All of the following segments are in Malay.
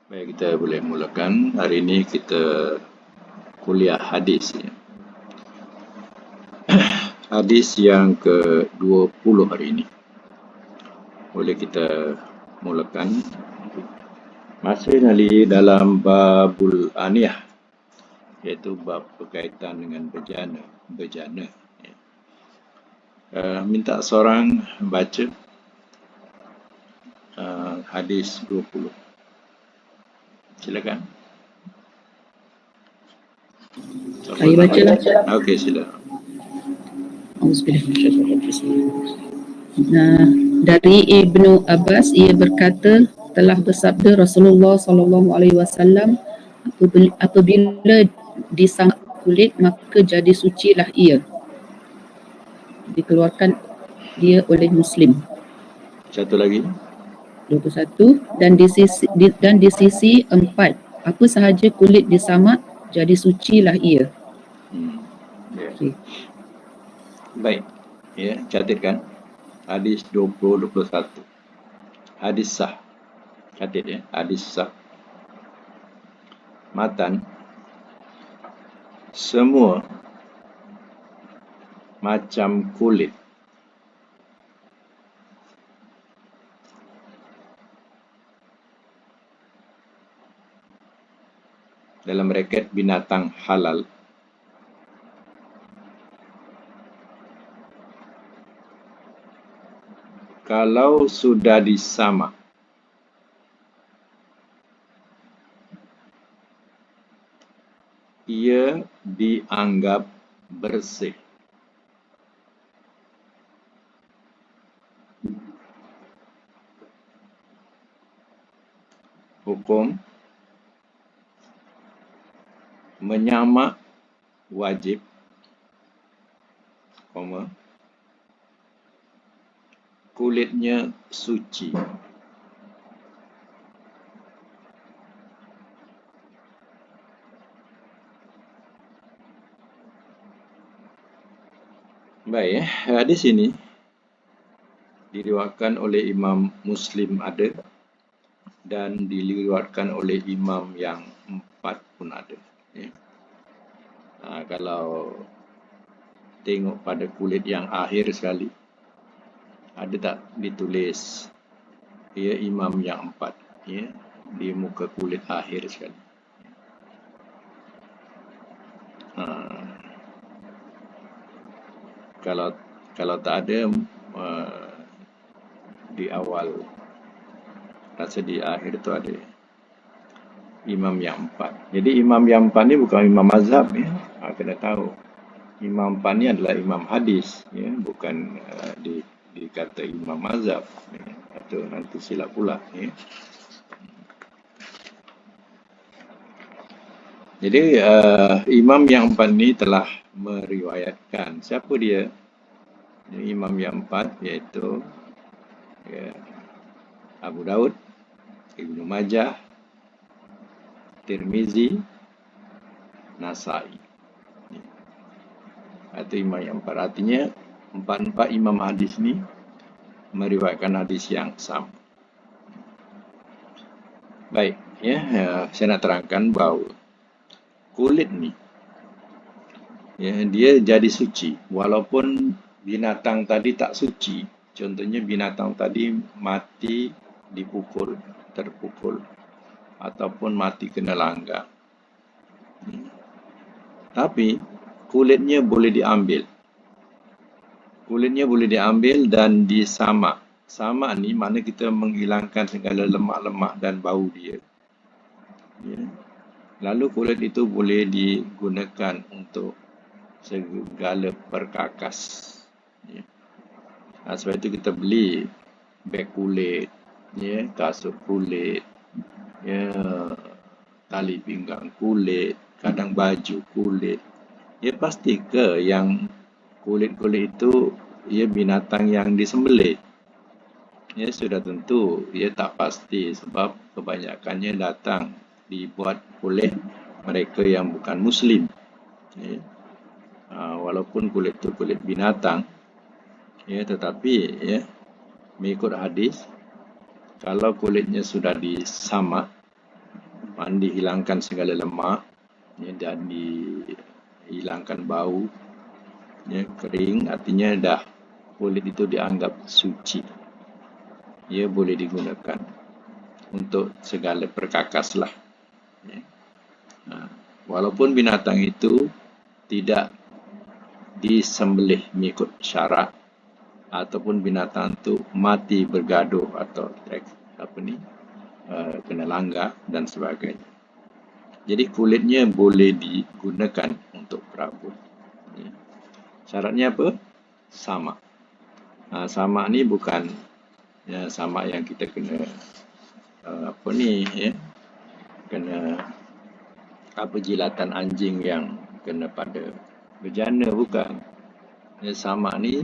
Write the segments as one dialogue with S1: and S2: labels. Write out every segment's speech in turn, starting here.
S1: Baik, kita boleh mulakan. Hari ini kita kuliah hadis. Ya. Hadis yang ke-20 hari ini. Boleh kita mulakan. Masih lagi dalam babul aniyah, iaitu bab berkaitan dengan bejana. Ya. Minta seorang baca hadis 20. Silakan.
S2: Saya bacalah.
S1: Okey, silakan.
S2: Nah, dari Ibnu Abbas ia berkata, telah bersabda Rasulullah SAW, apabila disangkut kulit maka jadi sucilah ia, dikeluarkan dia oleh Muslim.
S1: Satu lagi.
S2: 21. Dan di sisi 4, apa sahaja kulit disamak jadi sucilah ia.
S1: Ya.
S2: Okey.
S1: Baik, ya, catatkan hadis 20-21. Hadis sah. Catat ya, hadis sah. Matan, semua macam kulit dalam braket binatang halal kalau sudah disamak ia dianggap bersih. Hukum menyamak wajib, kulitnya suci. Baik, hadis ini diriwayatkan oleh Imam Muslim ada dan diriwayatkan oleh imam yang 4 pun ada. Ya. Kalau tengok pada kulit yang akhir sekali, ada tak ditulis ya imam yang 4 ya di muka kulit akhir sekali. Kalau tak ada di awal, rasa di akhir tu ada imam yang 4. Jadi imam yang 4 ni bukan imam mazhab ya. Kena tahu. Imam 4 ni adalah imam hadis ya, bukan dikata imam mazhab ya. Atau nanti silap pula ya. Jadi imam yang 4 ni telah meriwayatkan. Siapa dia? Imam yang 4 iaitu ya, Abu Daud, Ibnu Majah, Tirmizi, Nasai. Atau imam yang 4. Artinya 4 imam hadis ni meriwayatkan hadis yang sama. Baik, ya, saya nak terangkan bahawa kulit ni ya, dia jadi suci walaupun binatang tadi tak suci. Contohnya binatang tadi mati terpukul ataupun mati kena langgar. Tapi kulitnya boleh diambil. Kulitnya boleh diambil dan disamak. Samak ni mana kita menghilangkan segala lemak-lemak dan bau dia. Ya. Lalu kulit itu boleh digunakan untuk segala perkakas. Ya. Sebab itu kita beli beg kulit, ya, kasut kulit, ya, tali pinggang kulit, kadang baju kulit. Ya pasti ke yang kulit-kulit itu ia binatang yang disembelih? Ya sudah tentu, ia tak pasti sebab kebanyakannya datang dibuat oleh mereka yang bukan Muslim. Ya. Walaupun kulit itu kulit binatang, ya, tetapi ya mengikut hadis, kalau kulitnya sudah disamak, mandi hilangkan segala lemak, ya, dan dihilangkan bau, ya, kering, artinya dah kulit itu dianggap suci. Ia boleh digunakan untuk segala perkakas lah. Ya. Walaupun binatang itu tidak disembelih mengikut syarak, ataupun binatang itu mati bergaduh atau kena langgar dan sebagainya. Jadi kulitnya boleh digunakan untuk perabot. Ya. Syaratnya apa? Sama. Sama ni bukan ya, sama yang kita kena kena jilatan anjing yang kena pada bejana, bukan. Ya, sama ni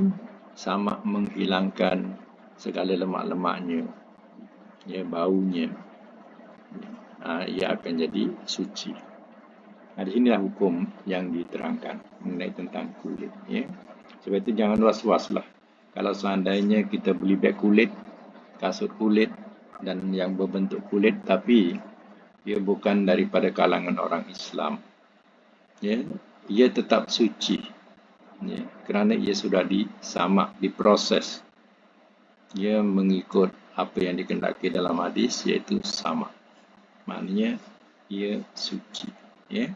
S1: sama menghilangkan segala lemak-lemaknya, ya, baunya. Ia akan jadi suci. Di sinilah hukum yang diterangkan mengenai tentang kulit. Ya. Sebab itu jangan was-was lah. Kalau seandainya kita beli beg kulit, kasut kulit dan yang berbentuk kulit, tapi ia bukan daripada kalangan orang Islam, ya, ia tetap suci, ya, kerana ia sudah disamak, diproses, ia mengikut apa yang dikehendaki dalam hadis, iaitu sama, maknanya ia suci, ya.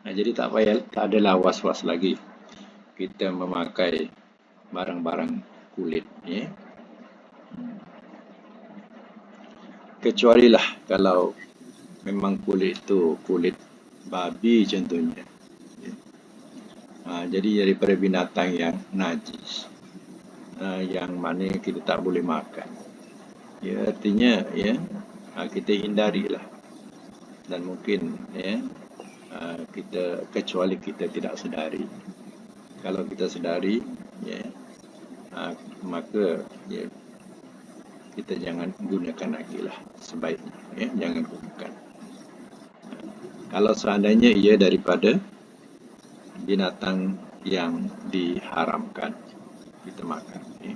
S1: Jadi tak adalah was-was lagi kita memakai barang-barang kulit, ya. Kecuali lah kalau memang kulit itu kulit babi contohnya. Jadi daripada binatang yang najis, yang mana kita tak boleh makan. Ya, artinya ya, kita hindarilah. Dan mungkin ya, kita, kecuali kita tidak sedari. Kalau kita sedari, ya, maka ya, kita jangan gunakan lagi lah, sebaiknya, ya, jangan gunakan. Kalau seandainya ia daripada binatang yang diharamkan kita makan. Ya.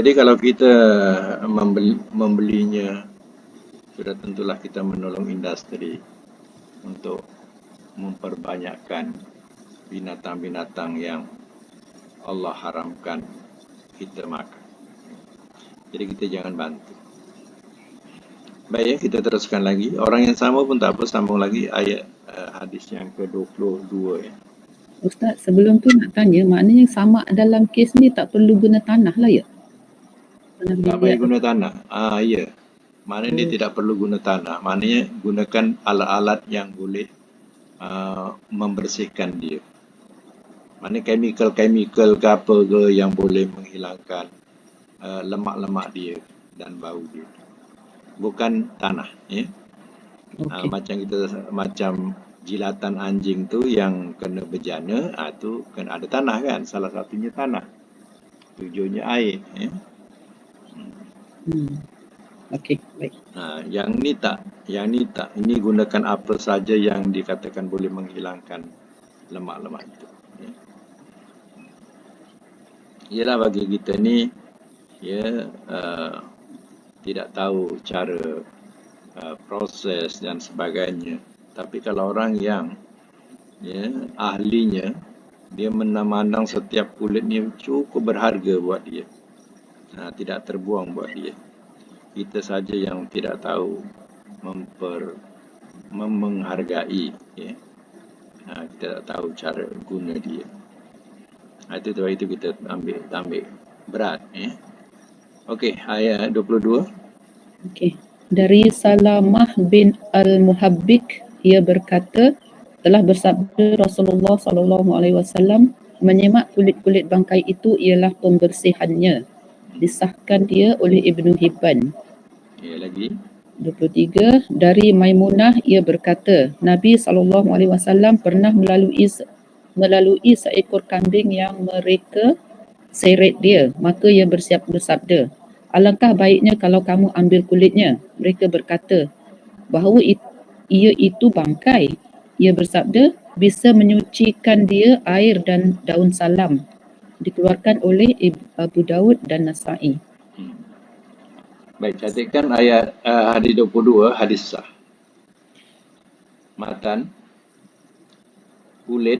S1: Jadi kalau kita membelinya, sudah tentulah kita menolong industri untuk memperbanyakkan binatang-binatang yang Allah haramkan kita makan. Jadi kita jangan bantu. Baik, ya, kita teruskan lagi. Orang yang sama pun tak apa, sambung lagi ayat hadis yang ke-22, ya.
S2: Ustaz, sebelum tu nak tanya, maknanya sama dalam kes ni tak perlu guna tanah lah, ya?
S1: Tak payah guna tanah. Ya. Maknanya dia tidak perlu guna tanah. Maknanya gunakan alat-alat yang boleh membersihkan dia. Maknanya chemical ke apa ke yang boleh menghilangkan lemak-lemak dia dan bau dia. Bukan tanah, ya. Macam jilatan anjing tu yang kena bejana, tu kena ada tanah kan, salah satunya tanah, tujuannya air, ya.
S2: Okey, baik.
S1: Yang ni tak, ini gunakan apa saja yang dikatakan boleh menghilangkan lemak-lemak itu, ya. Ialah bagi kita ni, ya, tidak tahu cara proses dan sebagainya. Tapi kalau orang yang, ya, ahlinya, dia memandang setiap kulit ni cukup berharga buat dia, tidak terbuang buat dia. Kita saja yang tidak tahu menghargai, ya. Kita tak tahu cara guna dia. Itu kita ambil berat, ya. Okey, ayat 22.
S2: Okey. Dari Salamah bin Al-Muhabbik, ia berkata, telah bersabda Rasulullah SAW, menyemak kulit-kulit bangkai itu ialah pembersihannya. Disahkan dia oleh Ibnu Hibban.
S1: Ya, lagi.
S2: 23. Dari Maimunah, ia berkata, Nabi SAW pernah melalui seekor kambing yang mereka seret dia, maka ia bersabda, alangkah baiknya kalau kamu ambil kulitnya. Mereka berkata, bahawa ia itu bangkai. Ia bersabda, bisa menyucikan dia air dan daun salam. Dikeluarkan oleh Abu Daud dan Nasa'i.
S1: Baik, catatkan ayat hadis 22, hadis sah. Matan, kulit,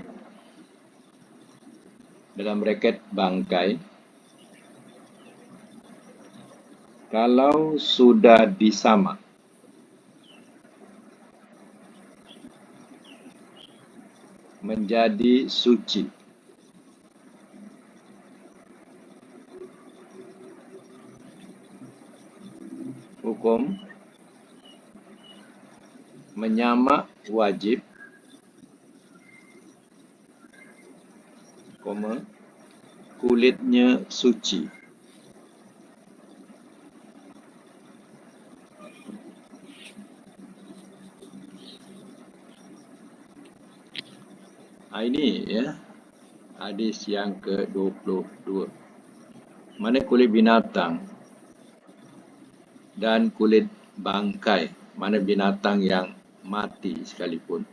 S1: dalam braket bangkai, kalau sudah disamak menjadi suci. Hukum menyamak wajib, kulitnya suci. Ini ya, hadis yang ke-22. Mana kulit binatang dan kulit bangkai, mana binatang yang mati sekalipun,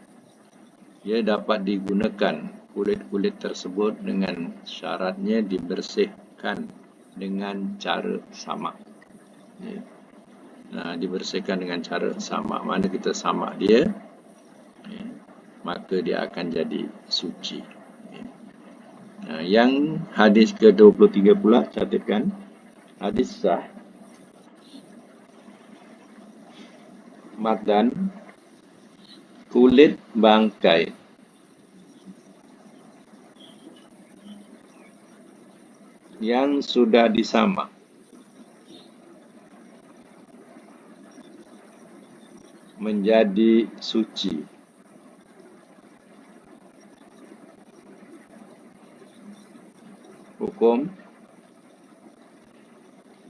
S1: ia dapat digunakan kulit-kulit tersebut dengan syaratnya dibersihkan dengan cara samak. Ya. Nah, dibersihkan dengan cara samak. Mana kita samak dia, ya, maka dia akan jadi suci. Ya. Nah, yang hadis ke-23 pula, catatkan hadis sah. Matan, kulit bangkai yang sudah disamak menjadi suci. Hukum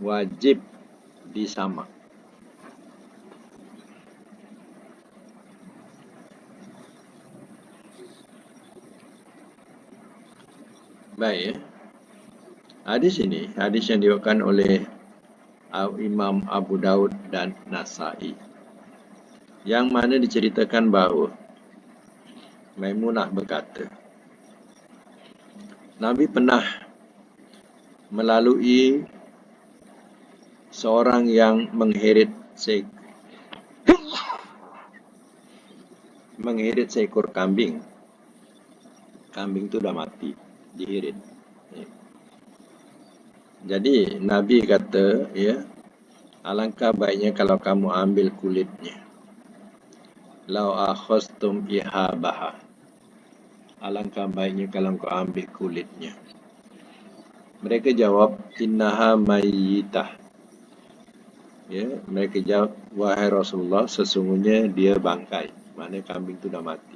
S1: wajib disamak. Baik ya. Hadis ini, hadis yang diriwayatkan oleh Imam Abu Daud dan Nasa'i, yang mana diceritakan bahawa Maimunah berkata, Nabi pernah melalui seorang yang mengheret seekor kambing. Kambing itu dah mati, diheret. Ya. Jadi Nabi kata, ya, alangkah baiknya kalau kamu ambil kulitnya. Lau akhastum ihabaha. Alangkah baiknya kalau kau ambil kulitnya. Mereka jawab, innaha mayyitah. Ya, mereka jawab, wahai Rasulullah, sesungguhnya dia bangkai. Maknanya kambing itu dah mati.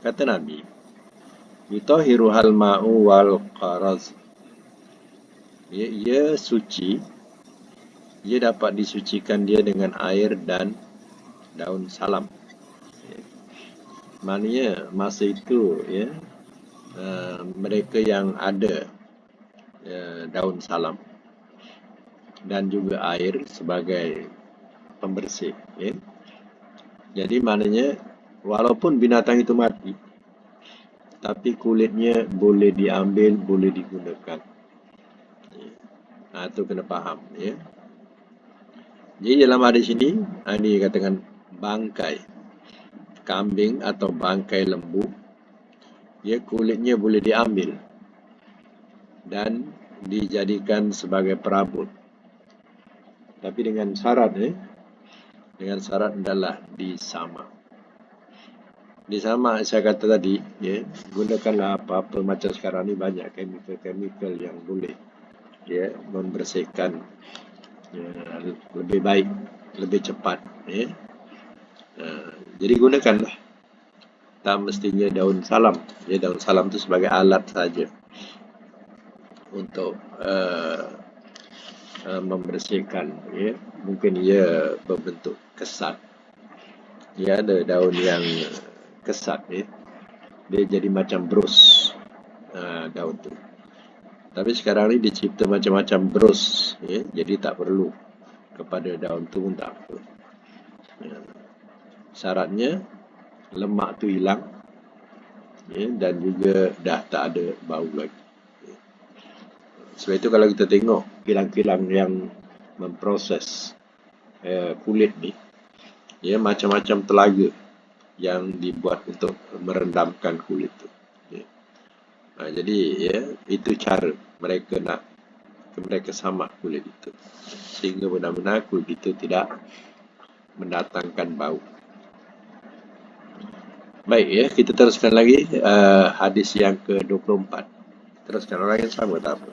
S1: Kata Nabi, yutahiruhal ma'u wal qaraz. Ya, ia suci. Ia dapat disucikan dia dengan air dan daun salam. Ya. Maknanya masa itu, ya, mereka yang ada daun salam dan juga air sebagai pembersih. Ya. Jadi maknanya walaupun binatang itu mati, tapi kulitnya boleh diambil, boleh digunakan. Ya. Nah, itu kena faham. Ya. Jadi dalam hadis ini, ini katakan bangkai kambing atau bangkai lembu, ya, kulitnya boleh diambil dan dijadikan sebagai perabot. Tapi dengan syarat, dengan syarat adalah disamak. Disamak saya kata tadi, ya, gunakanlah apa-apa macam sekarang ni banyak chemical yang boleh, ya, membersihkan, ya, lebih baik, lebih cepat. Ya. Jadi gunakanlah. Tak mestinya daun salam. Ya, daun salam itu sebagai alat saja untuk membersihkan. Ya. Mungkin ia berbentuk kesat. Ya, ada daun yang kesat. Ya. Dia jadi macam bros daun tu. Tapi sekarang ni dicipta macam-macam bros. Ya. Jadi tak perlu kepada daun tu pun tak apa. Ya. Syaratnya lemak tu hilang, ya, dan juga dah tak ada bau lagi. Ya. Sebab itu kalau kita tengok kilang-kilang yang memproses kulit ni, ya, macam-macam telaga yang dibuat untuk merendamkan kulit tu. Ya. Jadi ya, itu cara mereka nak mereka samak kulit itu, sehingga benar-benar kulit itu tidak mendatangkan bau. Baik ya, kita teruskan lagi hadis yang ke-24. Teruskan, orang yang sama tak apa.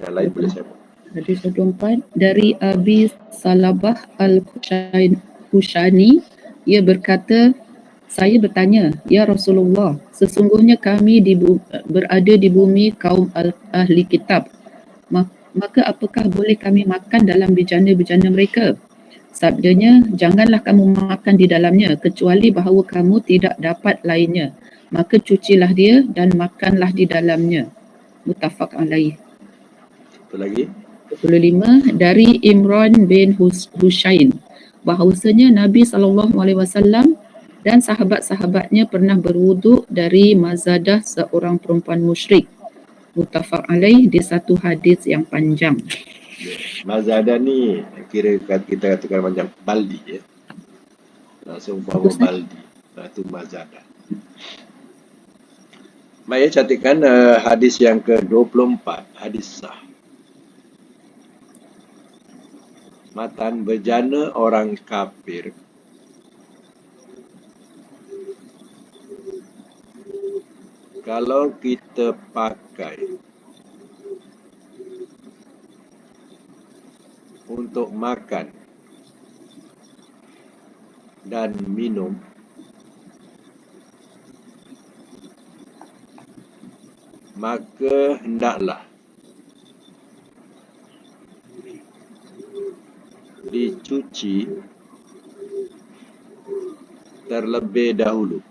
S1: Yang lain boleh sama.
S2: Hadis 24 dari Abi Salabah Al-Khushani, ia berkata, saya bertanya, ya Rasulullah, sesungguhnya kami berada di bumi kaum ahli kitab, maka apakah boleh kami makan dalam bejana-bejana mereka? Sabdanya, janganlah kamu makan di dalamnya kecuali bahawa kamu tidak dapat lainnya, maka cucilah dia dan makanlah di dalamnya. Muttafaq alaih.
S1: Satu lagi.
S2: 25 dari Imran bin Hushain, bahawasanya Nabi SAW dan sahabat-sahabatnya pernah berwuduk dari mazadah seorang perempuan musyrik. Muttafaq alaih, di satu hadis yang panjang.
S1: Mazadah ni kira kita katakan macam baldi ya. Seumpama baldi. Itu mazadah. Baik, cantikkan hadis yang ke-24, hadis sah. Matan bejana orang kafir kalau kita pakai untuk makan dan minum, maka hendaklah dicuci terlebih dahulu.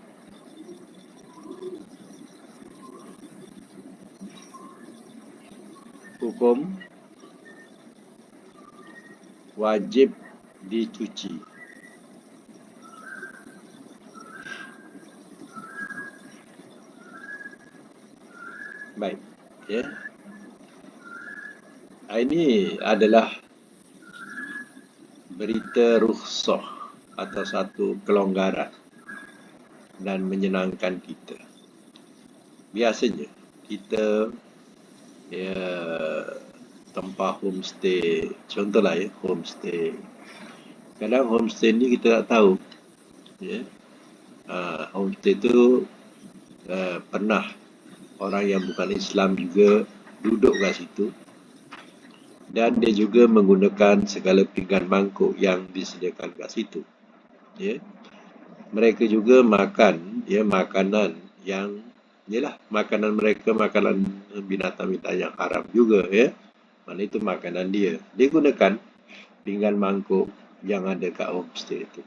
S1: Hukum wajib dicuci. Baik, ya. Ini adalah berita rukhsah atau satu kelonggaran dan menyenangkan kita. Biasanya kita ya tempat homestay, contohlah ya, homestay. Kadang homestay ni kita tak tahu, ya. Homestay tu pernah orang yang bukan Islam juga duduk kat situ, dan dia juga menggunakan segala pinggan mangkuk yang disediakan kat situ. Ya. Mereka juga makan ya makanan yang yalah makanan mereka, makanan binatang-binatang yang haram juga ya. Mana itu makanan dia. Dia gunakan pinggan mangkuk yang ada kat homestay itu.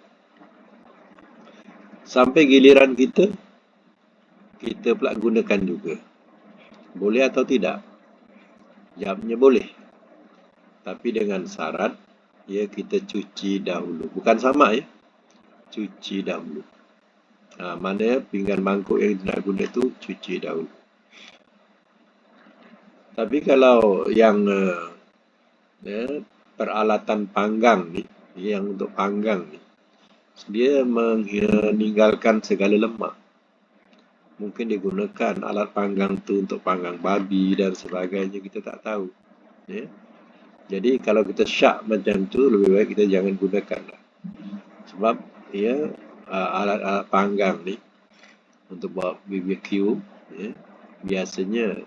S1: Sampai giliran kita pula gunakan juga. Boleh atau tidak? Jawabnya boleh. Tapi dengan syarat ya kita cuci dahulu. Bukan sama ya. Cuci dahulu. Mana pinggan mangkuk yang nak guna itu cuci dahulu. Tapi kalau yang peralatan panggang ni, yang untuk panggang ni, dia meninggalkan segala lemak. Mungkin digunakan alat panggang tu untuk panggang babi dan sebagainya, kita tak tahu. Ya. Jadi kalau kita syak macam tu, lebih baik kita jangan gunakan lah. Sebab ya alat-alat panggang ni untuk buat BBQ ya, biasanya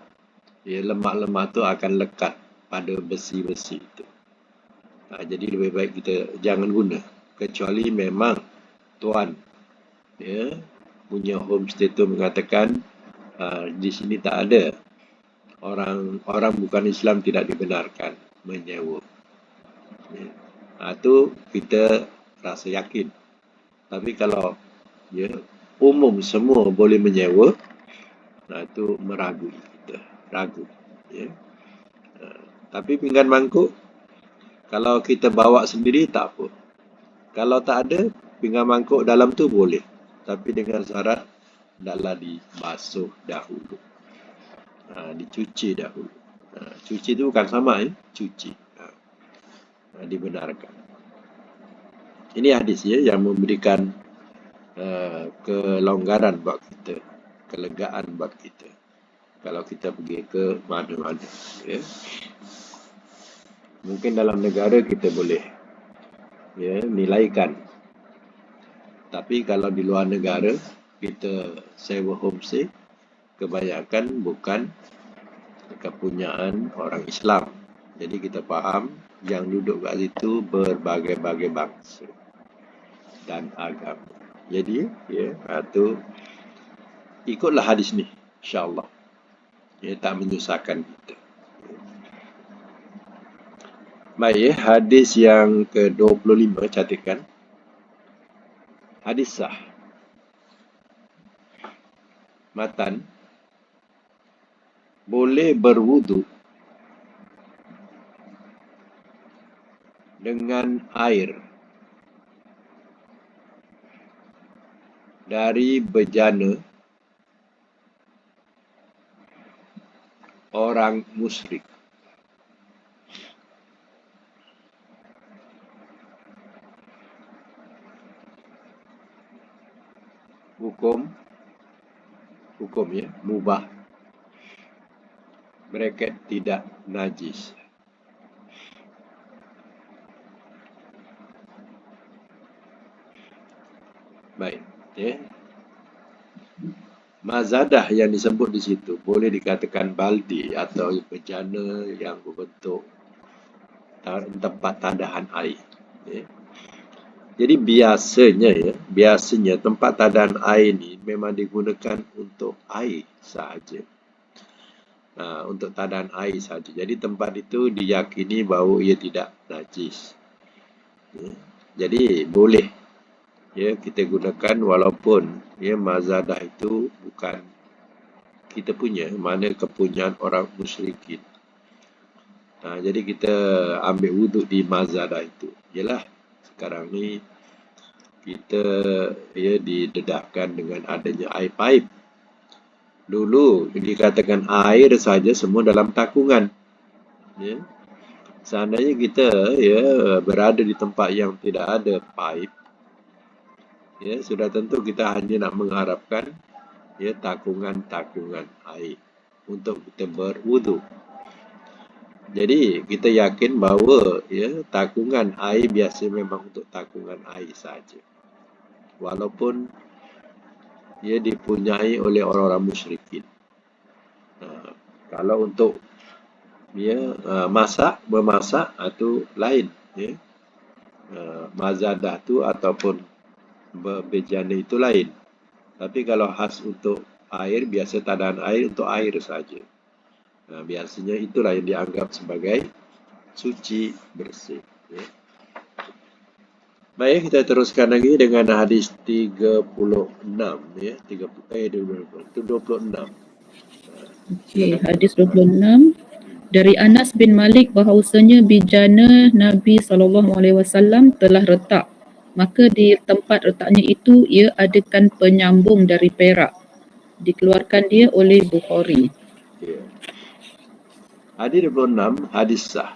S1: ya, lemak-lemak tu akan lekat pada besi-besi itu. Jadi lebih baik kita jangan guna, kecuali memang tuan ya punya homestay tu mengatakan di sini tak ada orang bukan Islam tidak dibenarkan menyewa. Ya. Tu kita rasa yakin. Tapi kalau ya umum semua boleh menyewa, itu meragui kita, ragu. Ya. Tapi pinggan mangkuk, kalau kita bawa sendiri tak apa. Kalau tak ada pinggan mangkuk dalam tu boleh, tapi dengan syarat hendaklah dibasuh dahulu, dicuci dahulu. Cuci tu bukan sama ya, cuci. dibenarkan. Ini hadis ya yang memberikan kelonggaran buat kita, kelegaan buat kita kalau kita pergi ke mana-mana ya. Mungkin dalam negara kita boleh ya nilaikan, tapi kalau di luar negara kita sewa homestay, kebanyakan bukan kepunyaan orang Islam. Jadi kita faham yang duduk kat situ berbagai-bagai bangsa dan agama. Jadi ya tu ikutlah hadis ni, insya-Allah. Ya, tak menyusahkan kita. Baik ya, hadis yang ke-25 catatkan. Hadis sah. Matan, boleh berwudu dengan air dari bejana orang musyrik. Hukum ya, mubah. Bracket tidak najis. Baik, ya. Mazadah yang disebut di situ boleh dikatakan baldi atau bejana yang berbentuk tempat tadahan air. Ya. Jadi biasanya tempat tadahan air ni memang digunakan untuk air sahaja. Untuk tadahan air sahaja. Jadi tempat itu diyakini bahawa ia tidak najis. Ya. Jadi boleh ya kita gunakan walaupun ya mazadah itu bukan kita punya, mana kepunyaan orang musyrikin. Jadi kita ambil wuduk di mazadah itu. Yalah, sekarang ni kita ya didedahkan dengan adanya air paip. Dulu dikatakan air saja semua dalam takungan. Ya. Seandainya kita ya berada di tempat yang tidak ada paip, ya sudah tentu kita hanya nak mengharapkan ya takungan-takungan air untuk kita berwudu. Jadi kita yakin bahawa ya takungan air biasa memang untuk takungan air saja. Walaupun ia dipunyai oleh orang-orang musyrikin. Kalau untuk ya memasak itu lain ya. Mazadah tu ataupun bejana itu lain. Tapi kalau khas untuk air, biasa tadahan air untuk air saja. Biasanya itulah yang dianggap sebagai suci, bersih. Ya. Baik, kita teruskan lagi dengan hadis 36 ya, 26.
S2: Okey, hadis 26 dari Anas bin Malik bahawasanya bejana Nabi SAW telah retak. Maka di tempat retaknya itu ia adakan penyambung dari perak. Dikeluarkan dia oleh Bukhari.
S1: Ya. Hadis 26, hadis sah.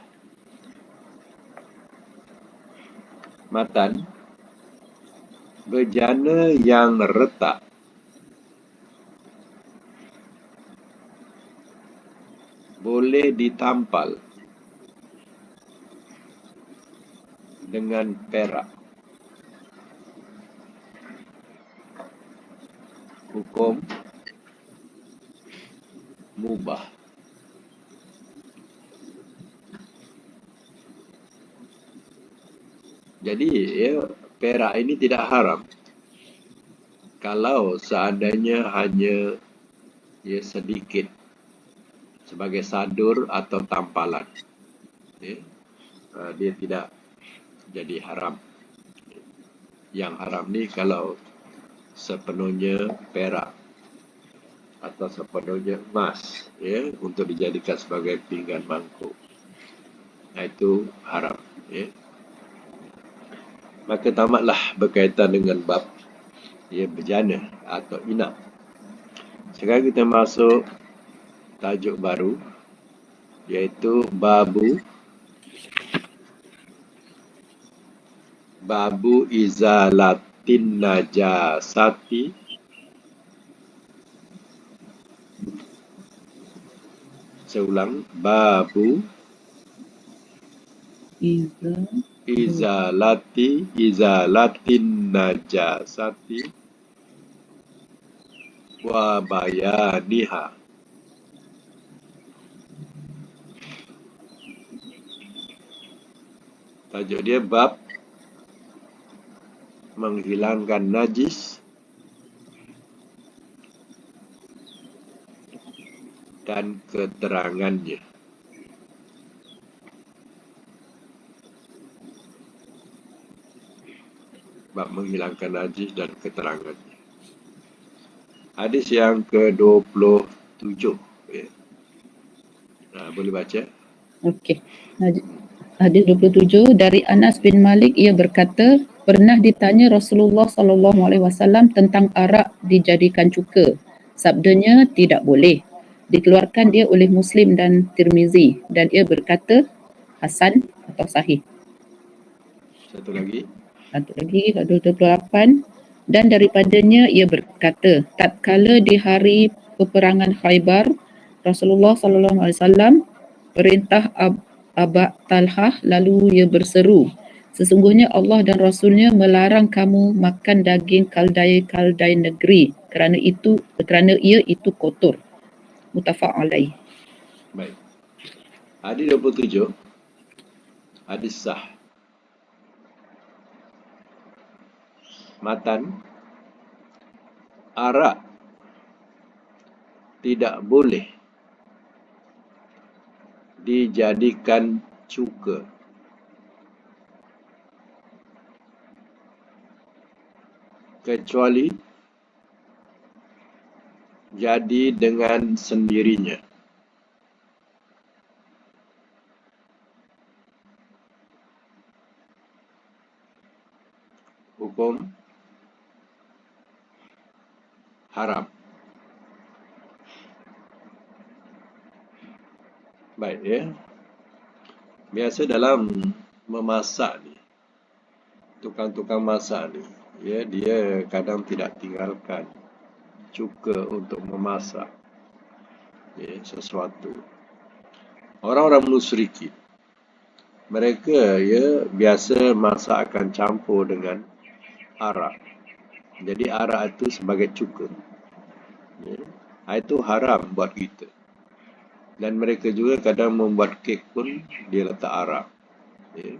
S1: Matan, bejana yang retak boleh ditampal dengan perak. Hukum mubah. Jadi ya, perak ini tidak haram kalau seandainya hanya ya sedikit sebagai sadur atau tampalan. Ya, dia tidak jadi haram. Yang haram ni kalau sepenuhnya perak atau sepenuhnya emas ya untuk dijadikan sebagai pinggan mangkuk. Itu haram ya. Maka tamatlah berkaitan dengan bab ya bejana atau inap. Sekarang kita masuk tajuk baru, iaitu babu Babu izalatin najasati. Saya ulang. Babu izalatin najasati wa bayaniha. Tajuk dia bab menghilangkan najis dan keterangannya. Bab menghilangkan najis dan keterangannya. Hadis yang ke-27. Ya. Boleh baca?
S2: Okey. Hadis 27 dari Anas bin Malik, ia berkata, pernah ditanya Rasulullah SAW tentang arak dijadikan cuka. Sabdanya, tidak boleh. Dikeluarkan dia oleh Muslim dan Tirmizi, dan ia berkata hasan atau sahih.
S1: Satu lagi,
S2: 28, dan daripadanya ia berkata, tatkala di hari peperangan Khaybar, Rasulullah SAW perintah Aba Talhah, lalu ia berseru, sesungguhnya Allah dan Rasulnya melarang kamu makan daging kaldai-kaldai negeri kerana ia itu kotor. Muttafaq alaih.
S1: baik. Hadis 27, hadis sah. Matan, arak tidak boleh dijadikan cuka kecuali jadi dengan sendirinya. Hukum haram. Baik, ya. Biasa dalam memasak ni, tukang-tukang masak ni, ya, dia kadang tidak tinggalkan cuka untuk memasak, ya, sesuatu. Orang-orang musyrikin, mereka, ya, biasa masak akan campur dengan arak. Jadi arak itu sebagai cuka, ya. Itu haram buat kita. Dan mereka juga kadang membuat kek pun dia letak arak, ya.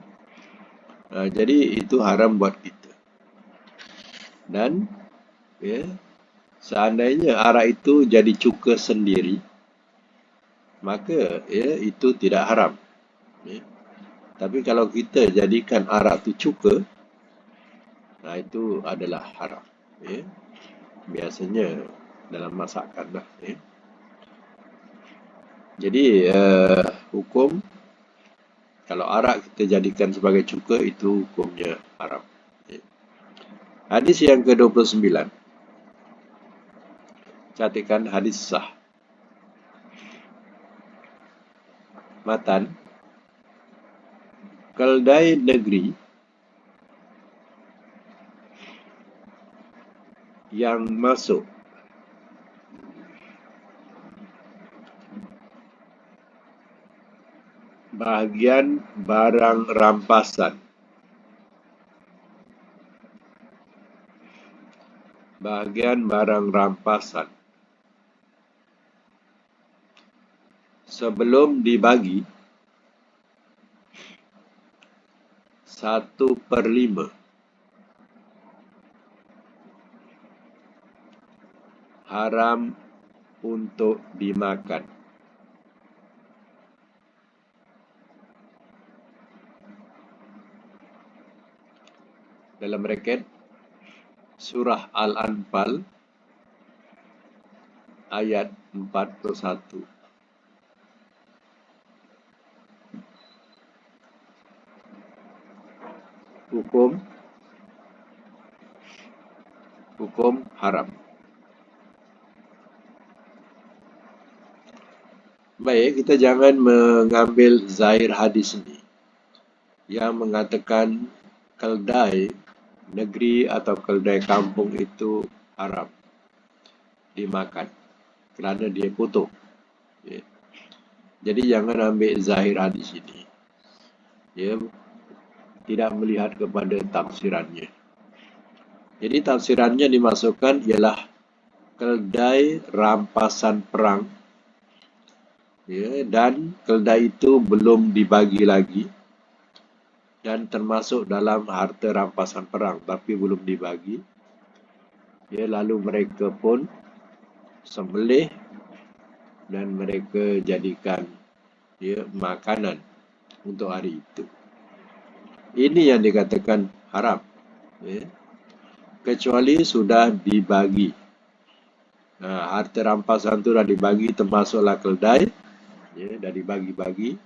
S1: Jadi itu haram buat kita. Dan, ya, seandainya arak itu jadi cuka sendiri, maka, ya, itu tidak haram, ya. Tapi kalau kita jadikan arak itu cuka, itu adalah haram, ya. Biasanya dalam masakan lah, ya. Jadi hukum kalau arak kita jadikan sebagai cuka, itu hukumnya haram, ya. Hadis yang ke-29, catikan hadis sah. Matan, keldai negeri yang masuk bahagian barang rampasan, sebelum dibagi 1/5 haram untuk dimakan. Dalam braket surah Al-Anfal ayat 41. Hukum haram. Baik, kita jangan mengambil zahir hadis ini yang mengatakan keldai negeri atau keldai kampung itu haram dimakan kerana dia kotor. Ya. Jadi jangan ambil zahir hadis ini. Ya, tidak melihat kepada tafsirannya. Jadi tafsirannya dimasukkan ialah keldai rampasan perang, ya, dan keldai itu belum dibagi lagi dan termasuk dalam harta rampasan perang tapi belum dibagi. Ya, lalu mereka pun sembelih dan mereka jadikan makanan untuk hari itu. Ini yang dikatakan haram. Ya. Kecuali sudah dibagi. Harta rampasan itu dah dibagi, termasuklah keldai. Ya, dah dibagi-bagi.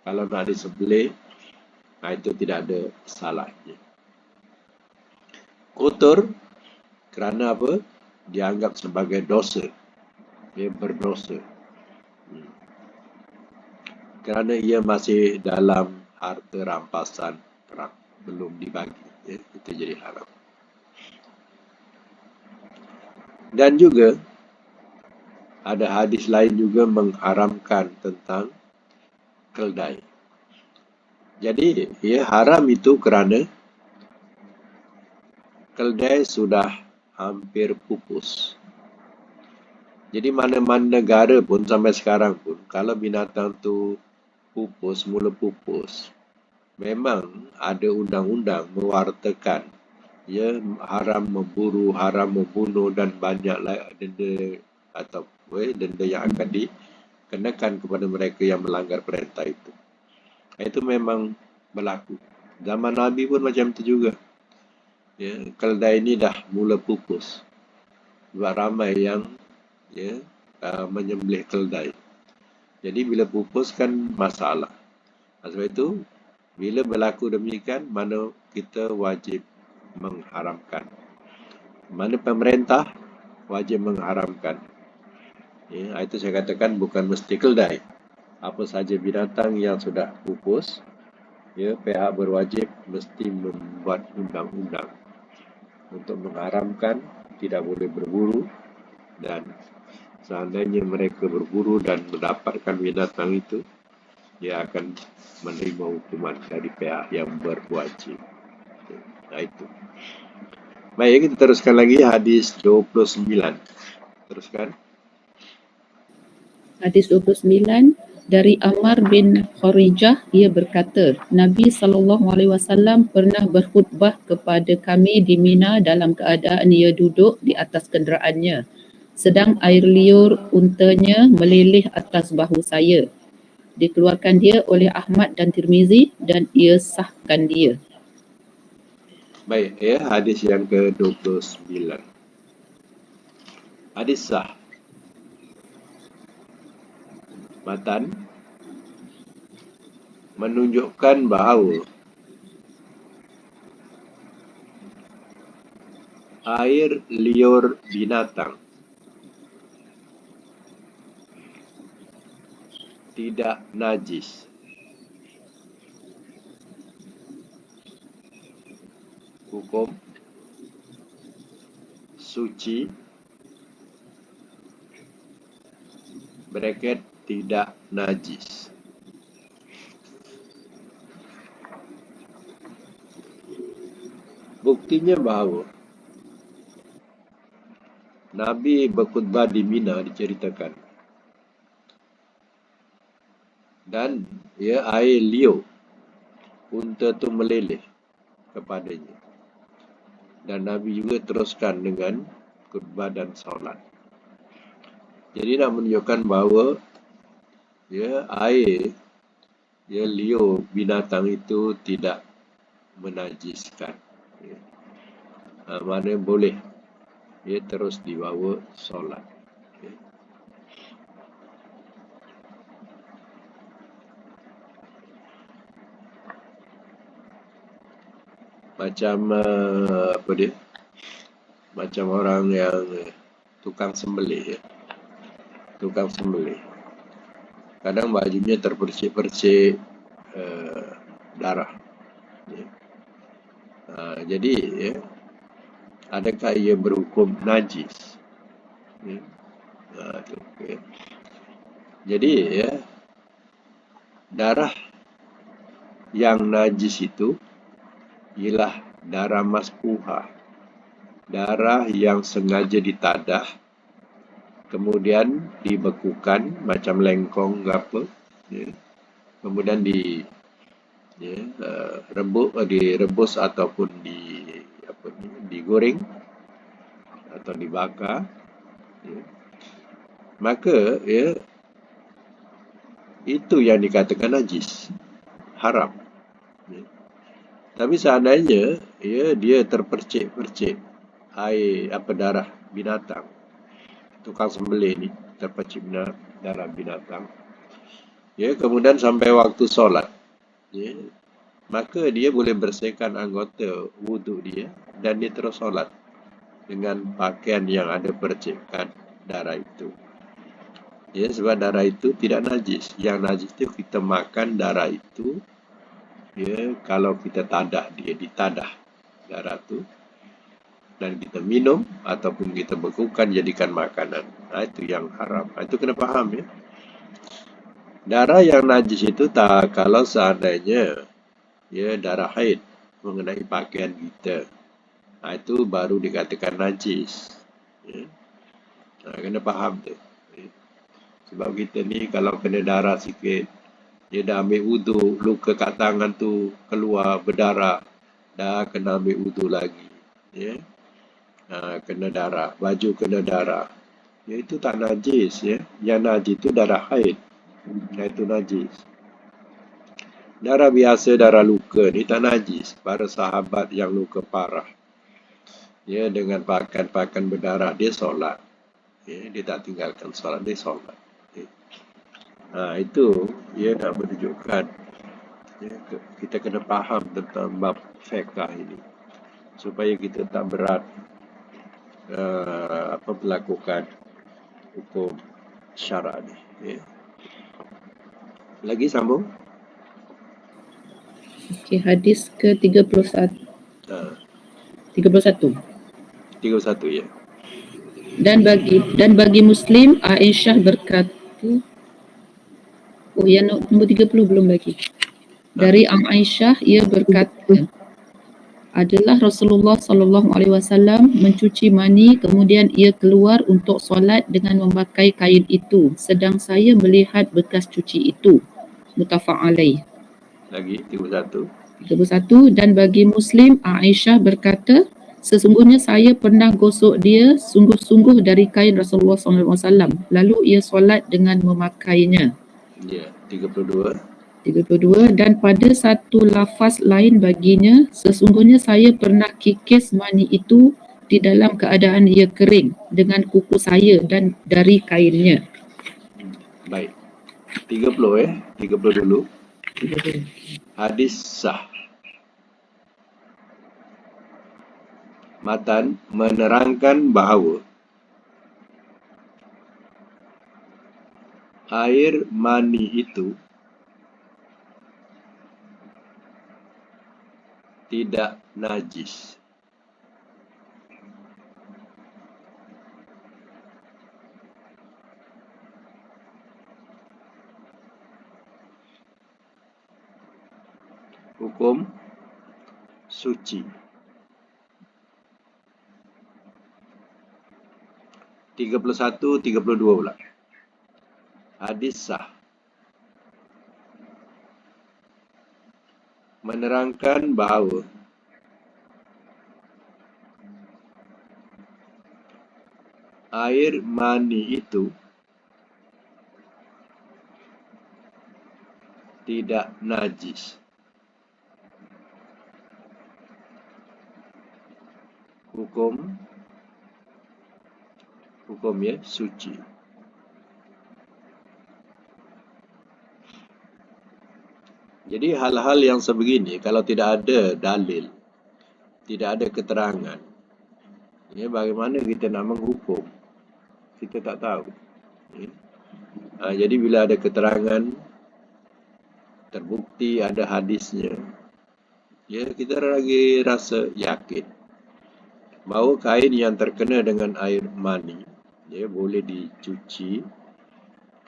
S1: Kalau nak disembelih, itu tidak ada salahnya. Kotor kerana apa? Dianggap sebagai dosa. Dia berdosa. Kerana ia masih dalam harta rampasan perang. Belum dibagi. Ya, itu jadi haram. Dan juga ada hadis lain juga mengharamkan tentang keldai. Jadi, ya, haram itu kerana keldai sudah hampir pupus. Jadi mana-mana negara pun sampai sekarang pun, kalau binatang tu pupus, mula pupus, memang ada undang-undang mewartakan, ya, haram memburu, haram membunuh dan banyaklah denda atau denda yang akan dikenakan kepada mereka yang melanggar perintah itu. Itu memang berlaku. Zaman Nabi pun macam itu juga. Ya, keldai ini dah mula pupus. Sebab ramai yang menyembelih keldai. Jadi bila pupus kan masalah. Sebab itu, bila berlaku demikian, mana kita wajib mengharamkan. Mana pemerintah wajib mengharamkan. Ya, itu saya katakan bukan mesti keldai. Apa saja binatang yang sudah pupus, ya, pihak berwajib mesti membuat undang-undang untuk mengharamkan, tidak boleh berburu, dan seandainya mereka berburu dan mendapatkan binatang itu, dia akan menerima hukuman dari pihak yang berwajib. Itu. Baik, kita teruskan lagi hadis 29. Teruskan.
S2: Hadis 29 dari Ammar bin Kharijah, ia berkata, Nabi SAW pernah berkhutbah kepada kami di Mina dalam keadaan ia duduk di atas kenderaannya, sedang air liur untanya meleleh atas bahu saya. Dikeluarkan dia oleh Ahmad dan Tirmizi dan ia sahkan dia.
S1: Baik, ya, hadis yang ke-29. Hadis sah. Matan menunjukkan bahawa air liur binatang tidak najis. Hukum suci bracket tidak najis. Buktinya bahawa Nabi berkhutbah di Mina diceritakan. Dan air liur unta tu meleleh kepadanya. Dan Nabi juga teruskan dengan khutbah dan solat. Jadi nak menunjukkan bahawa air liur binatang itu tidak menajiskan. Mana boleh terus dibawa solat. Macam macam orang yang tukang sembelih, tukang sembelih. Kadang bajunya terpercik-percik darah. Jadi ya, adakah ia berhukum najis? Ya. Itu, ya. Jadi ya, darah yang najis itu ialah darah masfuhah, darah yang sengaja ditadah, kemudian dibekukan macam lengkong ke apa, ya. Kemudian direbus ataupun digoreng atau dibakar, ya. Maka ya, itu yang dikatakan najis, haram, ya. Tapi seandainya ya, dia terpercik-percik air darah binatang, tukang sembelih ni terpercik darah binatang, ya, kemudian sampai waktu solat, ya, maka dia boleh bersihkan anggota wuduk dia dan dia terus solat dengan pakaian yang ada percikan darah itu. Ya, sebab darah itu tidak najis. Yang najis itu kita makan darah itu. Ya, kalau kita tadah, dia ditadah darah itu, dan kita minum ataupun kita bekukan jadikan makanan. Itu yang haram. Itu kena faham, ya. Darah yang najis itu tak kalau seandainya ya darah haid mengenai pakaian kita. Itu baru dikatakan najis. Ya. Kena faham tu. Ya. Sebab kita ni kalau kena darah sikit, dia dah ambil wudu, luka kat tangan tu keluar berdarah, dah kena ambil wudu lagi. Ya. Kena darah, baju kena darah. Ya, itu tak najis, ya. Yang najis itu darah haid. Itu najis. Darah biasa, darah luka ni tak najis. Para sahabat yang luka parah, ya, dengan pakan-pakan berdarah, dia solat. Ya, dia tak tinggalkan solat, dia solat. Ya. Itu ia nak menunjukkan, ya, kita kena faham tentang bab fiqh ini supaya kita tak berat melakukan hukum syarak ni. Ya. Lagi sambung.
S2: Okey, hadis ke 31. 31.
S1: Ya.
S2: Dan bagi Muslim, Aisyah berkata, yang nombor 30 belum lagi. Dari Aisyah, ia berkata, adalah Rasulullah SAW mencuci mani, kemudian ia keluar untuk solat dengan memakai kain itu, sedang saya melihat bekas cuci itu. Muttafaq alaih.
S1: Lagi 31.
S2: Dan bagi Muslim, Aisyah berkata, sesungguhnya saya pernah gosok dia sungguh-sungguh dari kain Rasulullah SAW, lalu ia solat dengan memakainya.
S1: Ya, 32.
S2: Dan pada satu lafaz lain baginya, sesungguhnya saya pernah kikis mani itu di dalam keadaan ia kering dengan kuku saya dan dari kainnya.
S1: Baik. 30 30 dulu. Hadis sah. Matan menerangkan bahawa air mani itu tidak najis. Hukum suci. 31, 32 pula. Hadis sah. Menerangkan bahawa air mani itu tidak najis. Hukumnya suci. Jadi hal-hal yang sebegini kalau tidak ada dalil, tidak ada keterangan, ya, bagaimana kita nak menghukum? Kita tak tahu. Ya. Jadi bila ada keterangan, terbukti ada hadisnya, Ya, kita lagi rasa yakin bahawa kain yang terkena dengan air mani boleh dicuci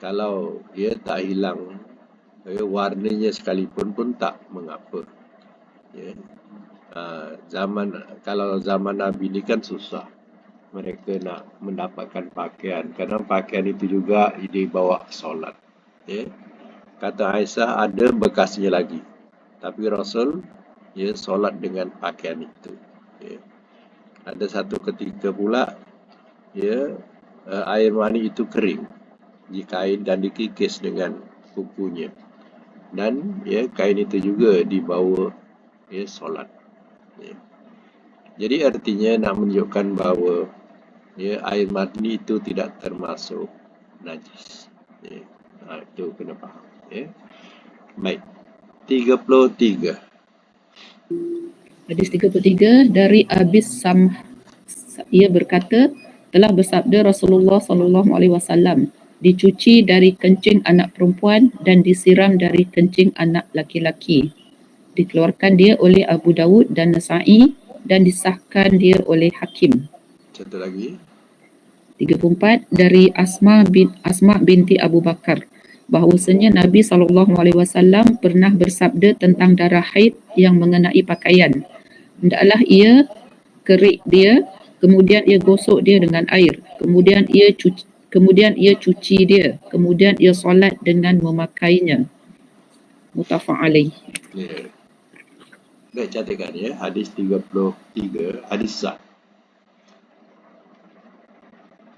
S1: kalau tak hilang warnanya sekalipun pun tak mengapa. Ya. Kalau zaman Nabi ni kan susah mereka nak mendapatkan pakaian, kerana pakaian itu juga dibawa solat. Ya. Kata Aisyah ada bekasnya lagi, tapi Rasul solat dengan pakaian itu. Ya. Ada satu ketika pula air mani itu kering di kain dan dikikis dengan kukunya, dan kain itu juga dibawa solat. Ya. Jadi artinya nak menunjukkan bahawa air mani itu tidak termasuk najis. Ya. Itu kena faham. Ya. Baik. 33.
S2: Hadis 33 dari Abis Samh, ia berkata, telah bersabda Rasulullah SAW, dicuci dari kencing anak perempuan dan disiram dari kencing anak laki-laki. Dikeluarkan dia oleh Abu Dawud dan Nasa'i dan disahkan dia oleh Hakim.
S1: Satu lagi.
S2: 34 dari Asma binti Abu Bakar, bahawasanya Nabi SAW pernah bersabda tentang darah haid yang mengenai pakaian. Hendaklah ia kerik dia, kemudian ia gosok dia dengan air, kemudian ia cuci dia, kemudian ia solat dengan memakainya. Muttafaq alaih.
S1: Ya. Baik, catatkan hadis 33, hadis sah.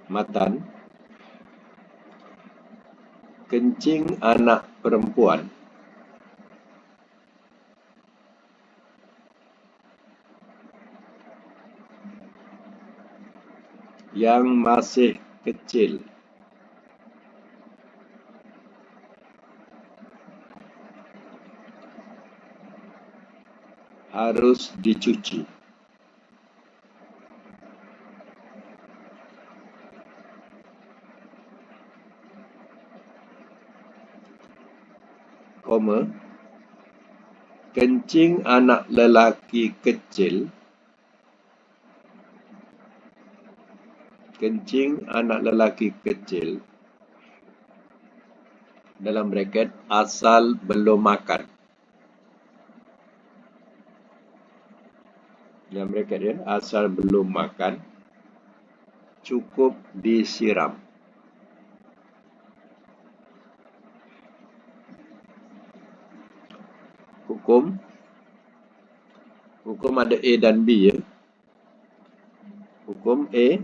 S1: Matan, kencing anak perempuan yang masih kecil harus dicuci. Kencing anak lelaki kecil, dalam braket asal belum makan. Dalam braket asal belum makan, cukup disiram. Hukum ada A dan B ya. Hukum A,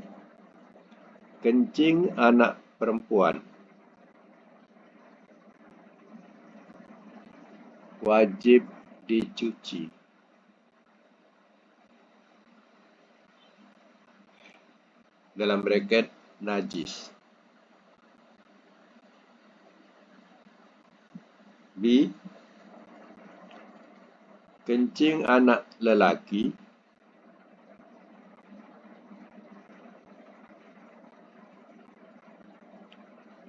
S1: kencing anak perempuan wajib dicuci. Dalam braket najis. B, kencing anak lelaki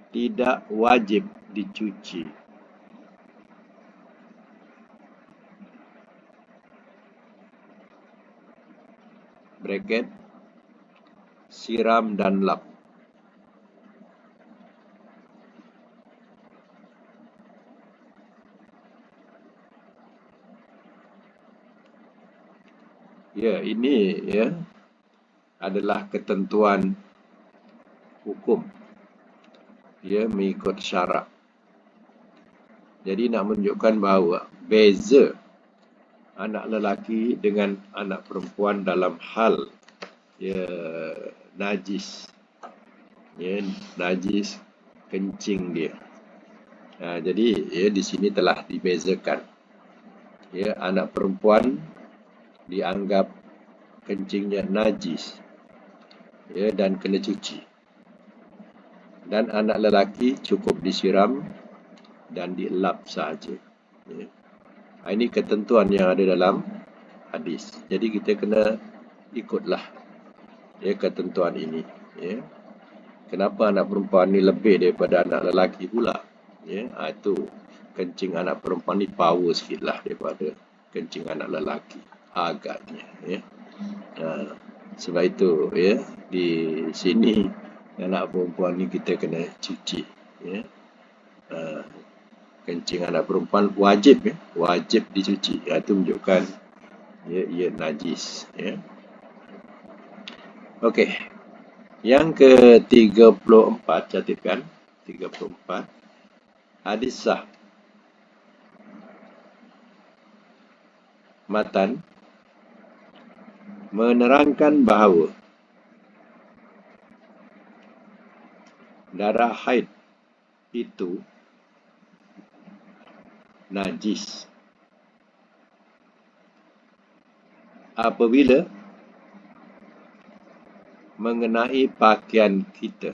S1: tidak wajib dicuci. Braket siram dan lap. Ya, ini adalah ketentuan hukum. Mengikut syarak. Jadi nak menunjukkan bahawa beza anak lelaki dengan anak perempuan dalam hal najis. Najis kencing dia. Jadi di sini telah dibezakan. Anak perempuan dianggap kencingnya najis dan kena cuci. Dan anak lelaki cukup disiram dan dielap sahaja. Ini ketentuan yang ada dalam hadis. Jadi kita kena ikutlah ketentuan ini. Kenapa anak perempuan ni lebih daripada anak lelaki pula? Itu kencing anak perempuan ni power sikit lah daripada kencing anak lelaki agaknya, ya. Sebab itu, ya, di sini anak perempuan ni kita kena cuci, ya. Kencing anak perempuan wajib, ya, wajib dicuci. Itu menunjukkan ia najis, ya. Okey. Yang ke-34, catatkan 34. Hadis sah. Matan menerangkan bahawa darah haid itu najis apabila mengenai pakaian kita.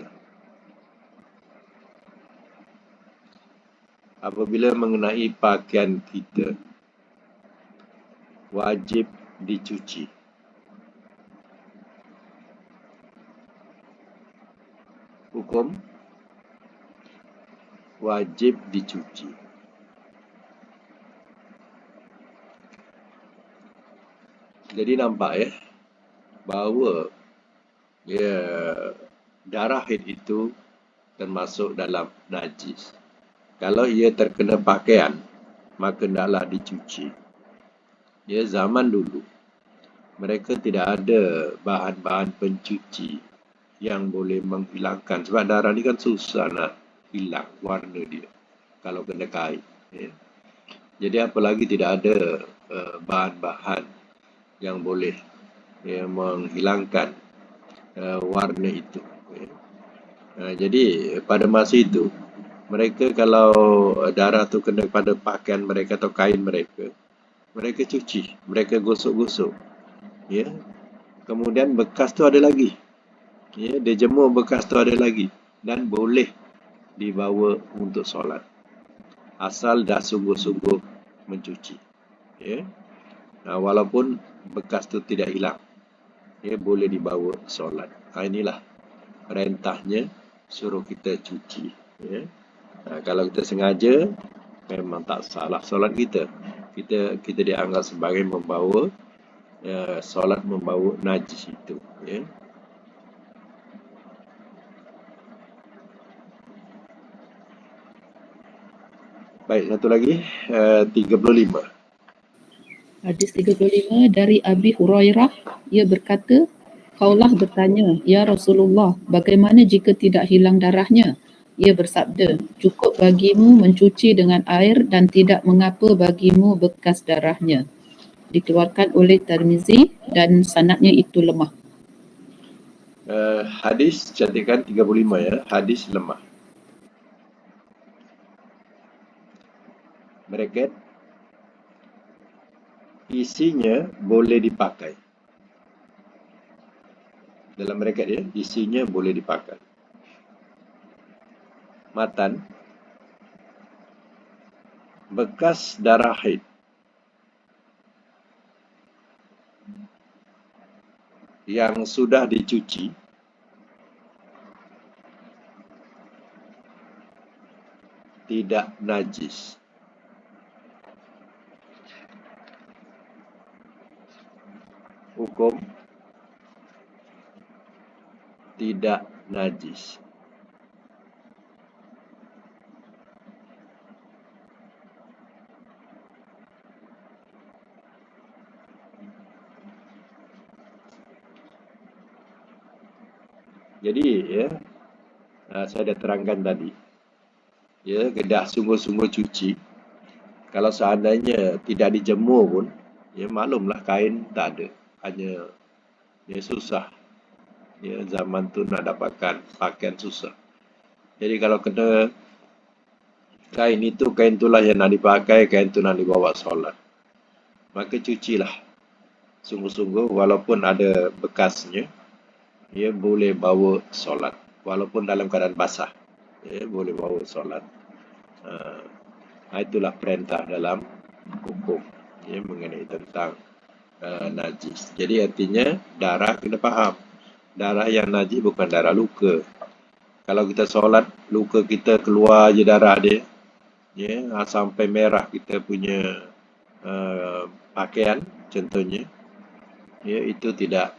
S1: Apabila mengenai pakaian kita, wajib dicuci. Hukum wajib dicuci. Jadi nampak, ya, bahawa darah haid itu termasuk dalam najis. Kalau ia terkena pakaian, maka hendaklah dicuci. Ya, zaman dulu mereka tidak ada bahan-bahan pencuci yang boleh menghilangkan, sebab darah ni kan susah nak hilang warna dia kalau kena kain, ya. Jadi apalagi tidak ada bahan-bahan yang boleh, ya, menghilangkan warna itu, ya. Jadi pada masa itu mereka kalau darah tu kena pada pakaian mereka atau kain mereka, mereka cuci, mereka gosok-gosok, ya. Kemudian bekas tu ada lagi, ya, dia jemur bekas tu ada lagi dan boleh dibawa untuk solat asal dah sungguh-sungguh mencuci, ya. Walaupun bekas tu tidak hilang, ya, boleh dibawa solat. Inilah perintahnya, suruh kita cuci, ya. Kalau kita sengaja, memang tak salah solat kita. Kita dianggap sebagai membawa solat membawa najis itu, ya. Baik, satu lagi, 35.
S2: Hadis 35 dari Abi Hurairah, ia berkata, Kaulah bertanya, Ya Rasulullah, bagaimana jika tidak hilang darahnya? Ia bersabda, cukup bagimu mencuci dengan air dan tidak mengapa bagimu bekas darahnya. Dikeluarkan oleh Tirmizi dan sanadnya itu lemah.
S1: Hadis catatkan 35, ya, hadis lemah. Bracket, isinya boleh dipakai. Dalam bracket, ya, isinya boleh dipakai. Matan, bekas darah haid yang sudah dicuci tidak najis. Hukum tidak najis. Jadi, ya, saya dah terangkan tadi, ya, dah sungguh-sungguh cuci. Kalau seandainya tidak dijemur pun, ya, maklumlah kain tak ada, hanya, ya, susah, ya, zaman tu nak dapatkan pakaian susah. Jadi kalau kena kain itu, kain itulah yang nak dipakai, kain itu nak dibawa solat, maka cucilah sungguh-sungguh, walaupun ada bekasnya, ia boleh bawa solat walaupun dalam keadaan basah, ia boleh bawa solat. Itulah perintah dalam hukum, ya, mengenai tentang najis. Jadi artinya darah kena faham, darah yang najis bukan darah luka. Kalau kita solat, luka kita keluar je darah dia, ya, sampai merah kita punya pakaian contohnya, ya, itu tidak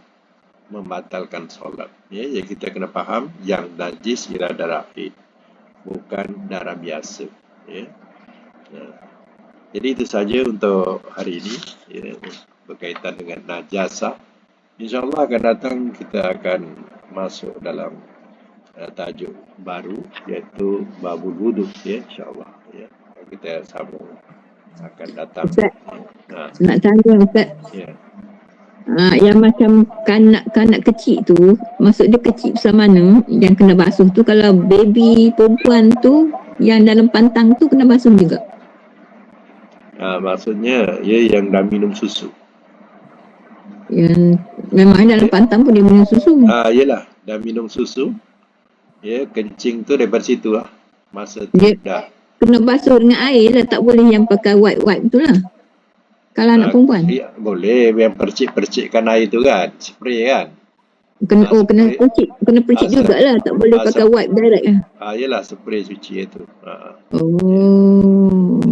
S1: membatalkan solat. Ya, jadi kita kena faham yang najis ialah darah haid, bukan darah biasa. Ya. Nah, jadi itu saja untuk hari ini, ya, berkaitan dengan najasah. InsyaAllah akan datang kita akan masuk dalam tajuk baru, iaitu babul wudu, ya, insyaAllah. Ya. Kita sambung akan datang.
S3: Ustaz,
S1: Nah,
S3: nak tanya Ustaz,
S1: ya.
S3: yang macam kanak-kanak kecil tu, maksud dia kecil besar mana yang kena basuh tu? Kalau baby perempuan tu yang dalam pantang tu kena basuh juga?
S1: Maksudnya ya yang dah minum susu.
S3: Yang memang dalam pantang pun dia minum susu.
S1: Yelah, dah minum susu, ya, kencing tu daripada situ lah. Masa tu
S3: Dia
S1: dah.
S3: kena basuh dengan air lah, tak boleh yang pakai wipe tu lah. Kalau anak perempuan.
S1: Ya, boleh, yang percik-percikkan air tu kan, spray kan.
S3: Kena kena percik, jugalah, tak boleh pakai wipe direct lah.
S1: Yelah, spray suci itu.
S3: Oh.